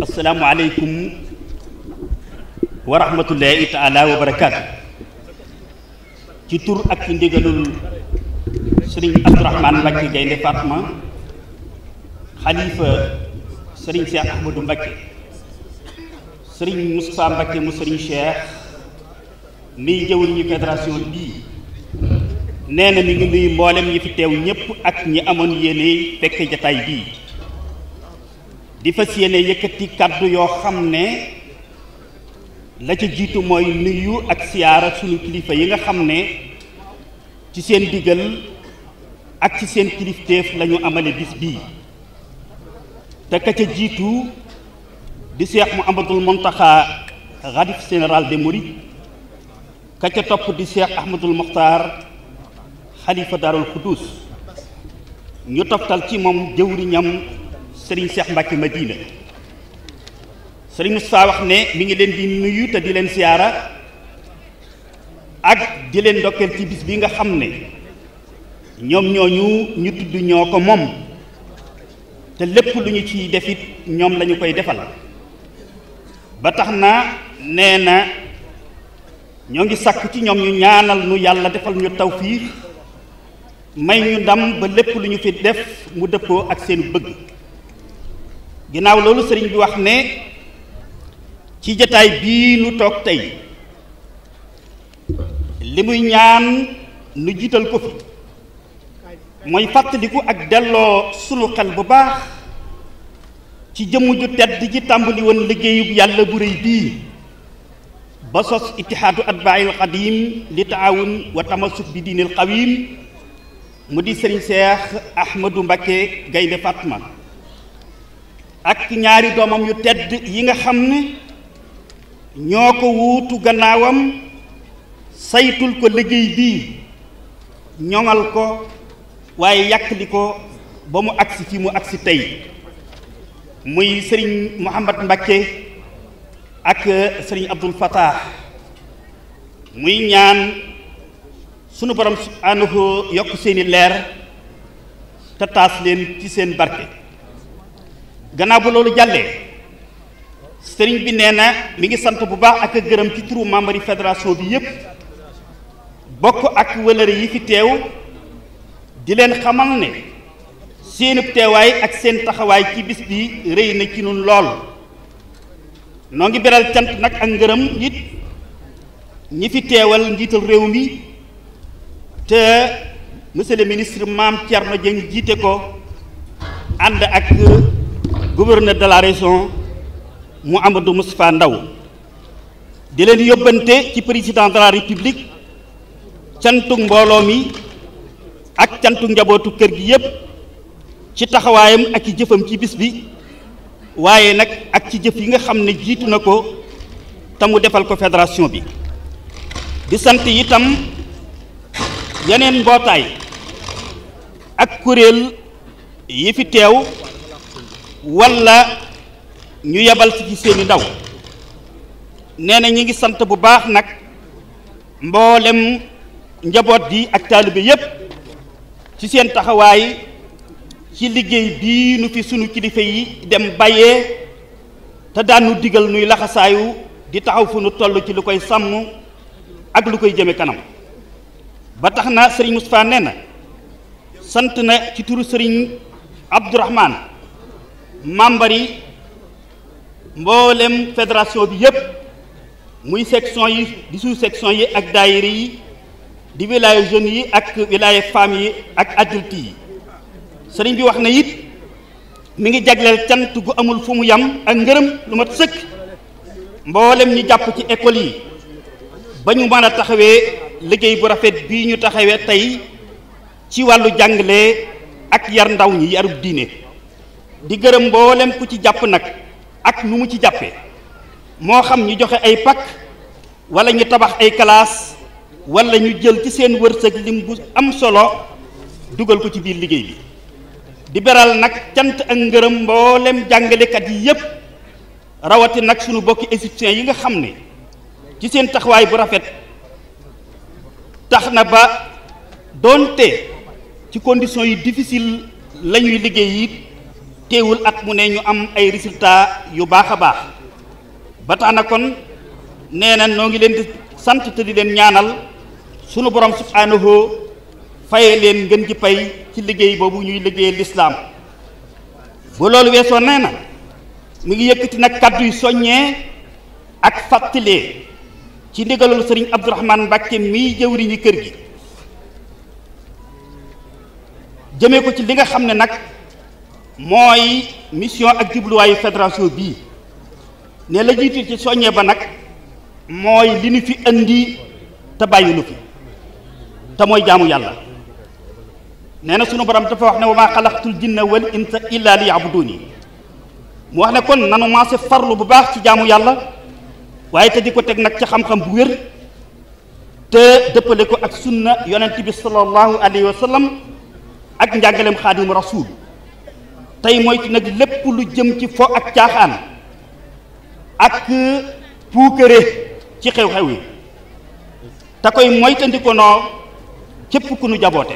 asalaamualeykum wa rahmatullahi taala wa barakaatu. ci tur ak ci ndigalul sëriñ Abdourahmane Mbacke Gaynde Fatma xalifa sëriñ Cheikh Ahmadou Mbacke, sëriñ Moustapha Mbacke mu sëriñ Cheikh miy jëwriñu fédération bii nee na mi ngi nuyu mboolem ñi fi teew ñépp ak ñi amoon yéene fekke jataay bii di fas yéene yëkkati kàddu yoo xam ne la ca jiitu mooy nuyu ak siyaara sunu kilifa yi nga xam ne ci seen digal ak ci seen kilifteef lañu amale bis bii te ka ca jiitu di Cheikh Mouhamadoul Mountakha xalif général des mourides, ka ca topp di Cheikh Ahmadoul Mokhtar xalifa Daarul Xuddus, ñu toftal ci moom jëwriñam Serigne Cheikh Mbacke Madina. Serigne Moustapha wax ne mi ngi leen di nuyu te di leen siyaara ak di leen ndokkeel ci bis bi nga xam ne ñoom ñooñu ñu tudd ñoo ko moom te lépp lu ñu ciy defit ñoom lañu koy defal ba tax na nee na ñoo ngi sàkk ci ñoom ñu ñaanal nu yàlla defal ñu tawfiix may ñu ndam ba lépp lu ñu fi def mu dëppoo ak seen bëgg. ginnaaw loolu sëriñ bi wax ne ci jataay bii nu toog tey li muy ñaan nu jiital ko fi mooy fàttaliku ak delloo sunu xel bu baax ci jëmm ju tedd ji tàmbali woon liggéeyub yàlla bu rëy bii ba sos ittihaadu atbaa'il xadiim li taawun wa tamassuk bi diinil qawiim mu di sëriñ Cheikh Ahmadou Mbacke Gaynde Fatma ak ñaari doomam yu tedd yi nga xam ne ñoo ko wuutu gannaawam saytul ko liggéey bii ñoŋal ko waaye yàkkali ko ba mu agsi fi mu agsi tey muy sëriñ Mouhamad Mbacke ak sëriñ Abdoul Fattah. muy ñaan sunu borom subhaanahu yokk seeni leer te taas leen ci seen barke. gannaaw ba loolu jàllee sëriñ bi nee na mi ngi sant bu baax ak gërëm ci turu membre yi fédération bi yépp bokk ak wëlëre yi fi teew di leen xamal ne seenub teewaay ak seen taxawaay ci bis bi rëy na ci nun lool. noo ngi beral cant nag ak ngërëm it ñi fi teewal njiital réew mi te monsieur le ministre Mame Thierno Dieng jiite ko ànd ak gouverneur de la région Mouhamadou Moustapha Ndaw di leen yóbbante ci président de la république cantu mbooloo mi ak cantu njabootu kër gi yépp ci taxawaayam ak ci jëfam ci bis bi waaye nag ak ci jëf yi nga xam ne jiitu na ko te mu defal ko fédération bi. di sant itam yeneen mbootaay ak kuréel yi fi teew walla ñu yebal ci seeni ndaw. nee na ñi ngi sant bu baax nag mboolem njaboot gi ak taalibe yépp ci seen taxawaay ci liggéey bii nu fi sunu kilifa yi dem bàyyee te daan nu digal nuy laxasaayu di taxaw fu nu toll ci lu koy sàmm ak lu koy jëme kanam. ba tax na sëriñ Moustapha nee na sant na ci turu sëriñ Abdourahmane membre yi mboolem fédération bi yépp muy section yi di sous section yi ak daayira yi di wilaya jeunes yi ak wilaya femmes yi ak adultes yi. sëriñ bi wax na it mi ngi jagleel cant gu amul fu mu yam ak ngërëm lu mat sëkk mboolem ñi jàpp ci école yi ba ñu mën a taxawee liggéey bu rafet bii ñu taxawee tey ci wàllu jàngale ak yar ndaw ñi yarub diine. di gërëm mboolem ku ci jàpp nag ak nu mu ci jàppee moo xam ñu joxe ay pak wala ñu tabax ay classe wala ñu jël ci seen wërsëg lim bu am solo dugal ko ci biir liggéey bi. di beral nag cant ak ngërëm mboolem jàngalekat yi yépp rawati nag sunu bokki égyptiens yi nga xam ne ci seen taxawaay bu rafet tax na ba doonte ci conditions yu difficile la ñuy liggéey it teewul at mu ne ñu am ay résultats yu baax a baax ba tax na kon nee na noo ngi leen di sant te di leen ñaanal sunu borom subhaanahu faye leen ngeen ji pay ci liggéey boobu ñuy liggéeyal lislaam bu loolu weesoo nee na mi ngi yëkkati nag kàddu yu soññee ak fàttalee ci ndigalul sëriñ Abdourahmane Mbàkke mii jëwriñu kër gi jëmee ko ci li nga xam ne nag mooy mission ak jubluwaayu fédération bii ne la jiitu ci soññee ba nag mooy li ñu fi indi te bàyyi lu fi te mooy jaamu yàlla nee na sunu borom dafa wax ne wa maa xalaqtul jinna wal insa illa li yabuduni mu wax ne kon nanu maase farlu bu baax ci jaamu yàlla waaye te di ko teg nag ci xam-xam bu wér te dëppale ko ak sunna yonent bi sallallahu alayhi wa sallam ak njàngaleem xaadimu rasuul tey moytu nag lépp lu jëm ci fo ak caaxaan ak puukare ci xew-xew yi te koy moytandiko noo képp ku nu jaboote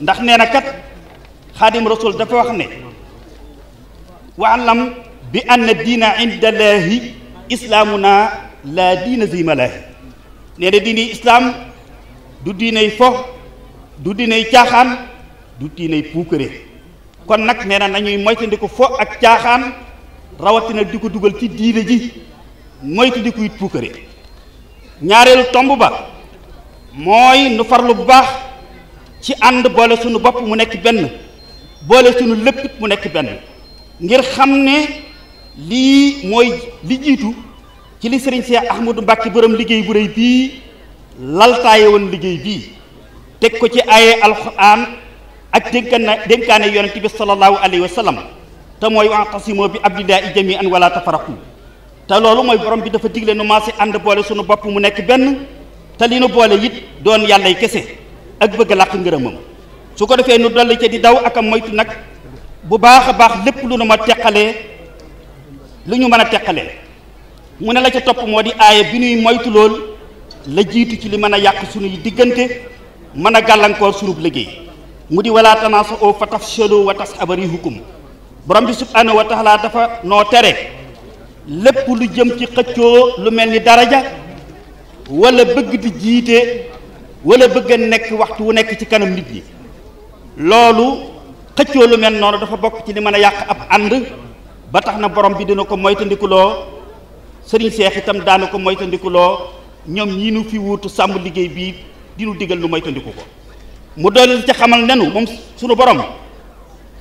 ndax nee na kat xaadim rasul dafa wax ne waalam bi anna diina indallaahi islaamuna laa diina zimalaahi nee na diini islaam du diinay fo du diinay caaxaan du diinay puukare kon nag nee na nañuy moytandiku fo ak caaxaan rawatina di ko dugal ci diine ji moytandiku it puukare ñaareelu tomb ba mooy nu farlu bu baax ci ànd boole sunu bopp mu nekk benn boole sunu lépp mu nekk benn ngir xam ne lii mooy li jiitu ci li sëriñ Cheikh Ahmadou Mbacke borom liggéey bu rëy bii laltaaye woon liggéey bii teg ko ci aaye alxuraan ak dénkaane yonent bi sallallahu alayhi wa sallam te mooy wa'tasimu bi hablillahi jami'an wala tafarraqu te loolu mooy borom bi dafa digle nu maase ànd boole sunu bopp mu nekk benn te li nu boole it doon yàllay kese ak bëgg làq ngërëmam su ko defee nu dolli ca di daw ak a moytu nag bu baax a baax lépp lu nu ma teqalee lu ñu mën a teqalee mu ne la ca topp moo di aaya bi nuy moytu lool la jiitu ci li mën a yàq sunuy diggante mën a gàllankoor sunub liggéey mu di wala tanaasa'u fa tafshalu wa tas'aba riihukum borom bi subhaanahu wa taala dafa noo tere lépp lu jëm ci xëccoo lu mel ni daraja wala bëgg di jiite wala bëgg a nekk waxtu wu nekk ci kanam nit ñi loolu xëccoo lu mel noonu dafa bokk ci li mën a yàq ab ànd ba tax na borom bi dina ko moytandikuloo sëriñ Seex itam daana ko moytandikuloo ñoom ñii nu fi wuutu sàmm liggéey bii dinu digal nu moytandiku ko mu doon ci xamal nenu moom sunu borom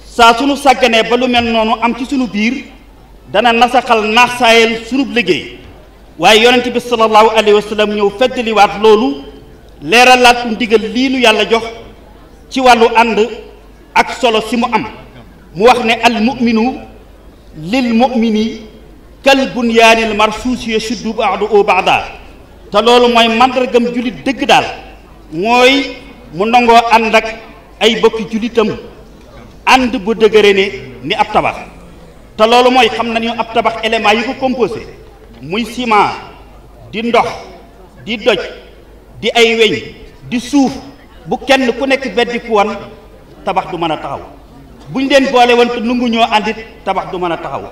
saa sunu sàgganee ba lu mel noonu am ci sunu biir dana nasaxal naax saayal sunub liggéey waaye yonent bi sallallahu alayhi wa sallam ñëw feddaliwaat loolu leeralaat ku ndigal lii nu yàlla jox ci wàllu ànd ak solo si mu am mu wax ne al mu'minu lil mu'mini kal bunyaanil marsuusi yashuddu ba'duhu ba'dan te loolu mooy màndargam jullit dëgg daal mooy mu nangoo ànd ak ay bokki jullitam ànd bu dëgëre ne ni ab tabax te loolu mooy xam nañu ab tabax éléments yi ko composé muy ciment di ndox di doj di ay weñ di suuf bu kenn ku nekk beddi ku wan tabax du mën a taxaw buñ leen boole woon te nungu ñoo àndit tabax du mën a taxaw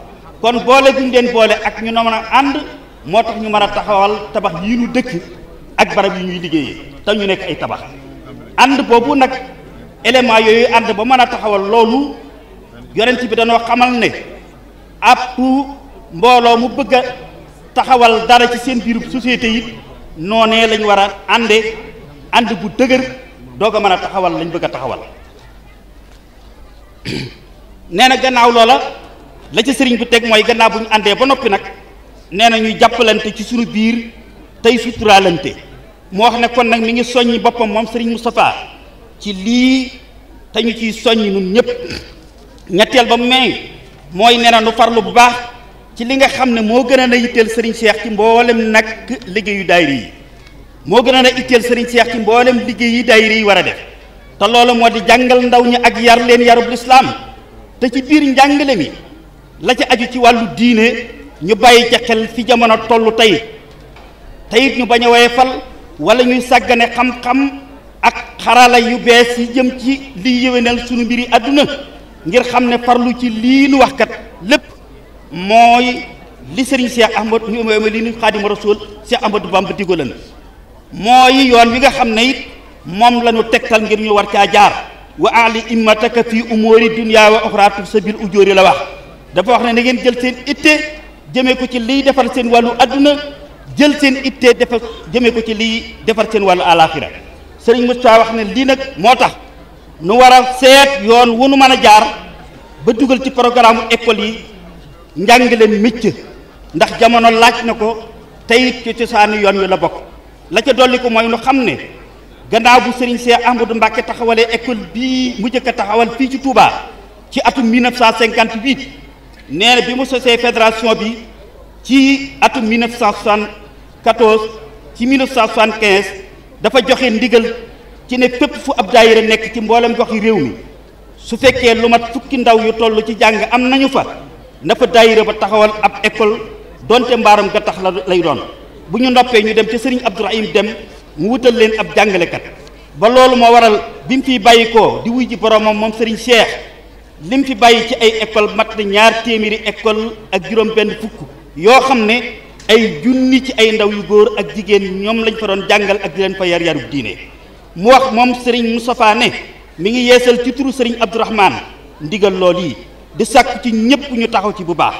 kon boole guñ leen boole ak ñu mën a ànd moo tax ñu mën a taxawal tabax yi ñu dëkk ak barab yi ñuy liggéeyee te ñu nekk ay tabax ànd boobu nag élément yooyu ànd ba mën a taxawal loolu yonent bi dañoo xamal ne ab mbooloo mu bëgg a taxawal dara ci seen biiru société yi noonee lañ war a ànde ànd bu dëgër doog a mën a taxawal lañ bëgg a taxawal nee na gannaaw loola la ca sëriñ bi teg mooy gannaaw bu ñu àndee ba noppi nag nee na ñuy jàppalante ci suñu biir tey suturaalante mu wax ne kon nag mi ngi soññi boppam moom sëriñ Moustapha ci lii te ñu ciy soññi nun ñëpp ñetteel ba mooy nee na nu farlu bu baax ci li nga xam ne moo gën a yitteel sëriñ Cheikh ci mboolem nag liggéeyu daayira yi moo gën a itteel sëriñ Cheikh ci mboolem liggéey yi daayira yi war a def te loolu moo di jàngal ndaw ñi ak yar leen yarub lislaam te ci biir njàngale mi la ca aju ci wàllu diine ñu bàyyi ca xel fi jamono tollu tey te it ñu bañ a woyefal wala ñuy sàggane xam-xam ak xarala yu bees yi jëm ci liy yéwénal sunu mbiri àdduna ngir xam ne farlu ci lii nu wax kat lépp mooy li Serigne Cheikh Ahmadou li nu Xaadimu Rasuul Cheikh Ahmadou Bamba digalan mooy yoon wi nga xam ne it moom la ñu tegtal ngir ñu war caa jaar wa ali immataka fi umuri dunya wa uxra sabil ujóori la wax dafa wax ne na ngeen jël seen itte jëmee ko ci liy defar seen wàllu adduna jël seen itte defar jëmee ko ci liy defar seen wàllu alaxira Serigne Moustapha wax ne lii nag moo tax nu war a seet yoon wu nu mën a jaar ba dugal ci programme école yi njàngale métier ndax jamono laaj na ko teyit ci cosaani yoon wi la bokk la ca dolli ko mooy nu xam ne gannaaw bu Serigne Cheikh Ahmadou Mbacké taxawalee école bii mu njëkk a taxawal fii ci Touba ci atum 1958 nee na bi mu sosee fédération bi ci atum 1974 ci 1975 dafa joxe ndigal ci ne fépp fu ab daayira nekk ci mboolem goxi réew mi su fekkee lu mat fukki ndaw yu toll ci jàng am nañu fa na fa daayira ba taxawal ab école donte mbaaram ga tax la lay doon bu ñu noppee ñu dem ca Serigne Abdourahim dem mu wutal leen ab jàngalekat ba loolu moo waral bi mu fiy bàyyi koo di wuy ji boromam moom Serigne Cheikh li mu fi bàyyi ci ay école mat na 200 école ak juróom-benn fukk yoo xam ne ay junni ci ay ndaw yu góor ak jigéen ñoom lañ fa doon jàngal ak di leen fa yarub diine mu wax moom Serigne Moustapha ne mi ngi yeesal ci turu Serigne Abdourahmane ndigal lool yi di sàkku ci ñëpp ñu taxaw ci bu baax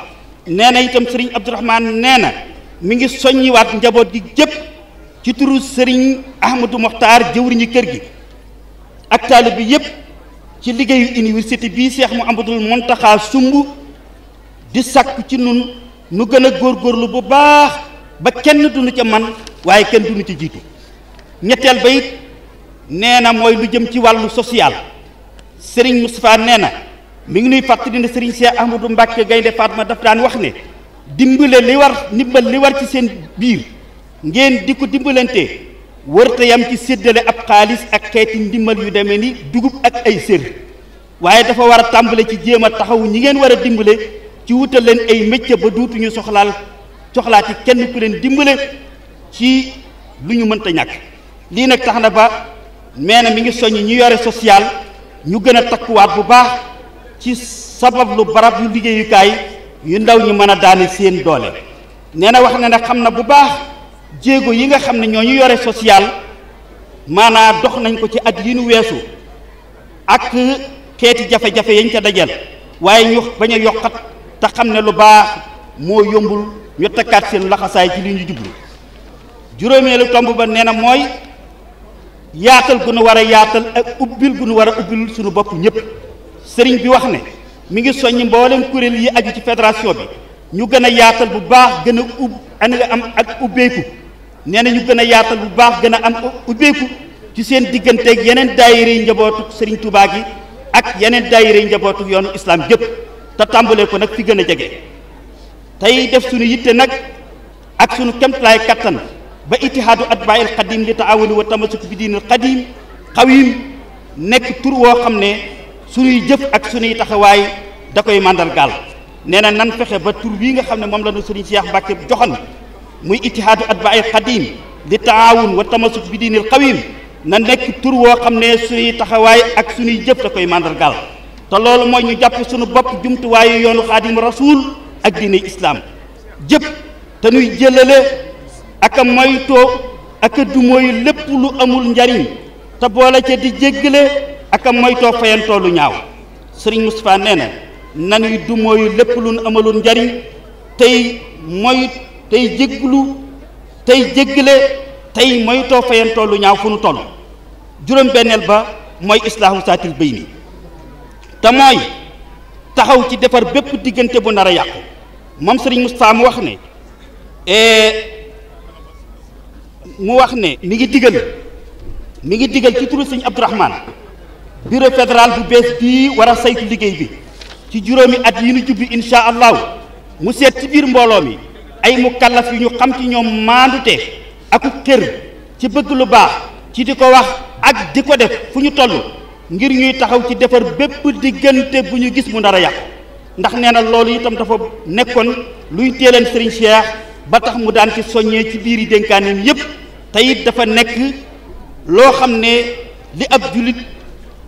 nee na itam Serigne Abdourahmane nee na mi ngi soññiwaat njaboot gi jëpp ci turu Serigne Ahmadou Mokhtar jëwriñu kër gi ak taalibe bi yëpp ci liggéeyu université bii Cheikh Mouhamadoul Mountakha sumb di sàkku ci nun nu gën a góorgóorlu bu baax ba kenn duñu ca man waaye kenn duñu ci jiitu ñetteel ba it nee na mooy lu jëm ci wàllu social Serigne Moustapha nee na mi ngi nuy fàttali ne Serigne Cheikh Ahmadou Mbacké Gaynde Fatma daf daan wax ne ndimbal li war ci seen biir ngeen di ko dimbalante wërta yam ci séddale ab xaalis ak xeeti ndimbal yu demee ni dugub ak ay sër waaye dafa war a tàmbale ci jéem a taxaw ñi ngeen war a dimbale ci wutal leen ay métier ba duutuñu soxlaati kenn ku leen dimbale ci lu ñu mënta ñàkk lii nag tax na ba nee na mi ngi soññ ñu yore social ñu gën a takkuwaat bu baax ci sabab lu barab yu liggéeyukaay yu ndaw ñi mën a daane seen doole nee na wax na ne xam na bu baax jéego yi nga xam ne ñoo ñu yore social maanaam dox nañ ko ci at yi nu weesu ak xeeti jafe-jafe yañ ca dajal waaye ñu bañ a yokkat te xam ne lu baax moo yombul ñu takkaat seen laxasaay ci li ñu jublu juróomeelu tomb ba nee na mooy yaatal gu nu war a yaatal ak ubbil gu nu war a ubbil suñu bopp ñëpp sëriñ bi wax ne mi ngi soññ mboolem kuréel yi aju ci fédération bi ñu gën a yaatal bu baax gën a am ak ubbeeku nee na ñu gën a yaatal bu baax gën a am ubbeeku ci seen digganteeg yeneen daayira yi njabootu Serigne Touba gi ak yeneen daayira yi njabootu yoonu islam jëpp te tàmbalee ko nag fi gën a jege tey def suñu yitte nag ak suñu kemtalaay kattan ba ittihaadu atbaa'il qadim li taawuni wa tamasuk bi diinil qadim xawim nekk tur woo xam ne suñuy jëf ak suñuy taxawaay da koy màndargaal nee na nan fexe ba tur bii nga xam ne moom la ñu Serigne Cheikh Mbacké joxoon muy ittihaadu atbaa'il qadim li taawun wa tamasuk bi diinil qawim na nekk tur woo xam ne suñuy taxawaay ak suñuy jëf da koy màndargaal te loolu mooy ñu jàpp suñu bopp jumtuwaayu yoonu xaadim rasul ak diine islam jëpp te nuy jëlale ak a moytoo ak a dumooyu lépp lu amul njariñ te boole ca di jéggale ak a moytoo fayantoo lu ñaaw Serigne Moustapha nee na nanuy dumooyu lépp lu nu amalul njariñ tey jéggale tey moytoo fayantoo lu ñaaw fu nu toll juróom-benneel ba mooy islaahu saatil bayni te mooy taxaw ci defar bépp diggante bu nar a yàqu moom Serigne Moustapha mu wax ne mi ngi digal ci turu Serigne Abdourahmane bureau fédéral bu bees bii war a saytu liggéey bi ci juróomi at yi nu jubbi insha allahu mu seet ci biir mbooloo mi ay mukallaf yu ñu xam ci ñoom maandute aku xër ci bëgg lu baax ci di ko wax ak di ko def fu ñu toll ngir ñuy taxaw ci defar bépp diggante bu ñu gis mu nar a yàqu ndax nee na loolu itam dafa nekkoon luy teeleen Serigne Cheikh ba tax mu daan ci soññee ci biir yi dénkaaneem yépp te it dafa nekk loo xam ne li ab jullit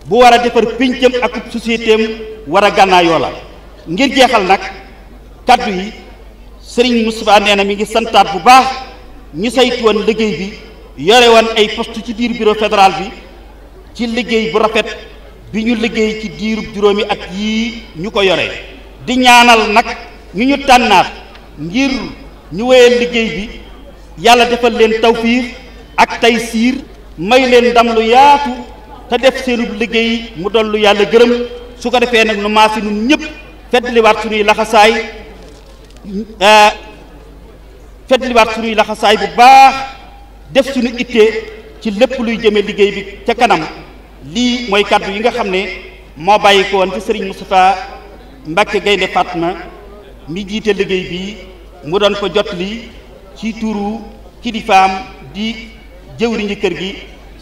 bu war a defar péncam ak sociétéem war a gànnaayoo la. ngir jeexal nag kaddu yi sëriñ Moustapha nee na mi ngi santaat bu baax ñu saytu woon liggéey bi yore woon ay poste ci biir bureau fédéral bi ci liggéey bu rafet bi ñu liggéey ci diirub juróomi at yii ñu ko yore di ñaanal nag ñu tànnaat ngir ñu wéyal liggéey bi yàlla defal leen tawfiir ak taysiir may leen ndam lu yaatu te def seenub liggéey mu doon lu yàlla gërëm su ko defee nag nu maasi nun ñëpp feddliwaat suñuy laxasaay bu baax def suñu ittee ci lépp luy jëme liggéey bi ca kanam. lii mooy kàddu yi nga xam ne moo bàyyi ko woon ci sëriñ Moustapha Mbacke Gaynde Fatma mi jiite liggéey bi mu doon ko jot li ci turu kilifaam di jëwriñu kër gi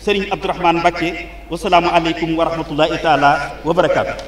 sëriñ Abdourahmane Mbacke wasalaamu aleykum wa rahmatullahi taala wa barakaatu.